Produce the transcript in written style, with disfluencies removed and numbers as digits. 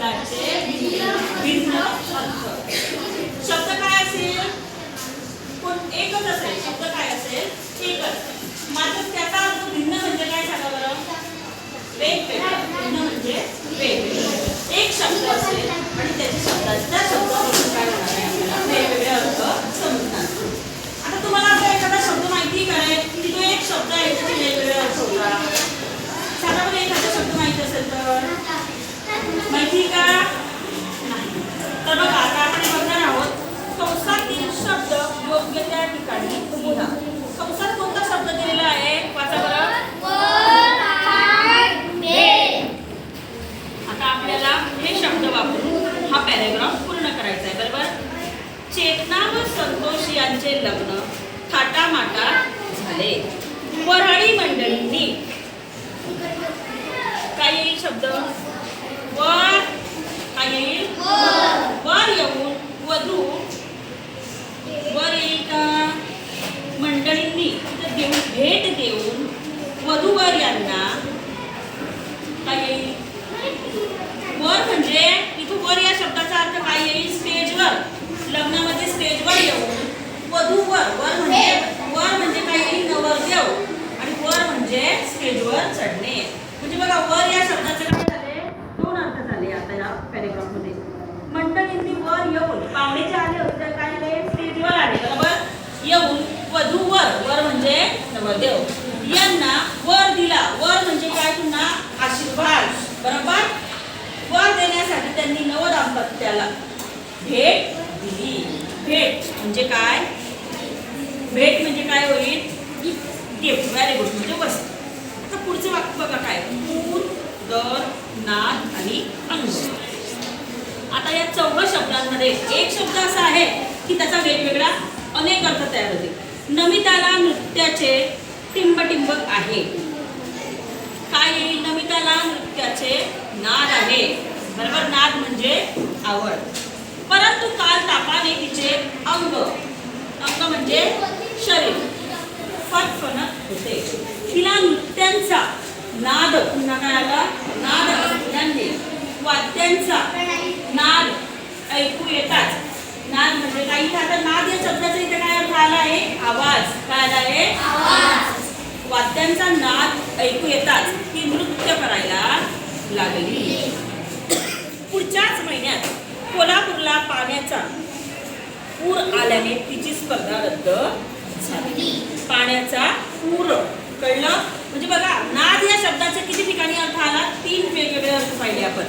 शब्दाचे भिन्न अर्थ. शब्द काय असेल? पण एकच असेल. शब्द काय असेल? एकच. मात्र त्याचा अर्थ भिन्न म्हणजे काय सांगा बरं? वेगवेगळा. भिन्न म्हणजे वेगवेगळा. एक शब्द असेल आणि त्याच्या शब्दाच्या शब्दावरून काय होणार आहे? आपल्याला वेगवेगळे अर्थ समजणार. आता तुम्हाला आता एखादा शब्द माहिती आहे की तो एक शब्द आहे त्याचे वेगवेगळे अर्थ होतात. सांगा बरं एखादा शब्द माहिती असेल तर. माहिती का? नाही. तर बघा आता आपण बघणार आहोत कंसातील शब्द योग्य त्या ठिकाणी लिहा. कंसात कोणता शब्द दिलेला आहे? वाचा बरं. आता आपल्याला हे शब्द वापरून हा पॅराग्राफ पूर्ण करायचा आहे. बरोबर. चेतना व संतोष यांचे लग्न थाटामाटात झाले. वऱ्हाडी मंडळींनी काय येईल शब्द? वर. काय येईल? वर येऊन वधू वर येईल का? मंडळींनी देऊन भेट देऊन वधूवर यांना काय येईल? वर म्हणजे इथं वर या शब्दाचा अर्थ काय येईल? स्टेजवर. लग्नामध्ये स्टेजवर येऊन वधूवर. वर म्हणजे काय येईल? नवरदेव. आणि वर म्हणजे स्टेजवर चढणे. म्हणजे बघा वर या शब्दाचे काय झाले? दोन अर्थ झाले आता या पॅराग्राफ मध्ये. मंडळींनी वर येऊन पाहुणे जे आले होते तर काय झाले? स्टेजवर आले. बरोबर. येऊन वधूवर. वर म्हणजे नवरदेव यांना वर दिला. वर म्हणजे काय? पुन्हा आशीर्वाद. बरोबर. वर देण्यासाठी त्यांनी नवदाम्पत्याला भेट दिली. भेट म्हणजे काय? भेट म्हणजे काय होईल? गिफ्ट. Very good. म्हणजे वस्तू. आता पुढचं वाक्य बघा काय? पूर, दर, नाद आणि अंग. आता या चौघ शब्दांमध्ये एक शब्द असा आहे की त्याचा वेगवेगळा अनेक अर्थ तयार होते. नमिताला नृत्याचे टिंबटिंब आहे. काय येईल? नमिताला नृत्याचे नाद आहे. बरोबर. नाद म्हणजे आवड. परंतु काल तापाने तिचे अंग. अंग म्हणजे शरीर फणफणत होते. तिला नृत्यांचा नाद. पुन्हा काय आला? नाद असल्याने वाद्यांचा नाद ऐकू येतात. नाद म्हणजे काही आता नाद या शब्दाचा इथे काय अर्थ आला आहे? आवाज. काय आला आहे? आवाज. वाद्यांचा नाद ऐकू येतात ती नृत्य करायला लागली. पुढच्याच महिन्यात कोल्हापूरला पाण्याचा पूर आल्याने तिची स्पर्धा रद्द झाली. पाण्याचा पूर. कळलं? म्हणजे बघा नाद या शब्दाचे किती ठिकाणी अर्थ आला? तीन वेगवेगळे अर्थ पाहिले आपण.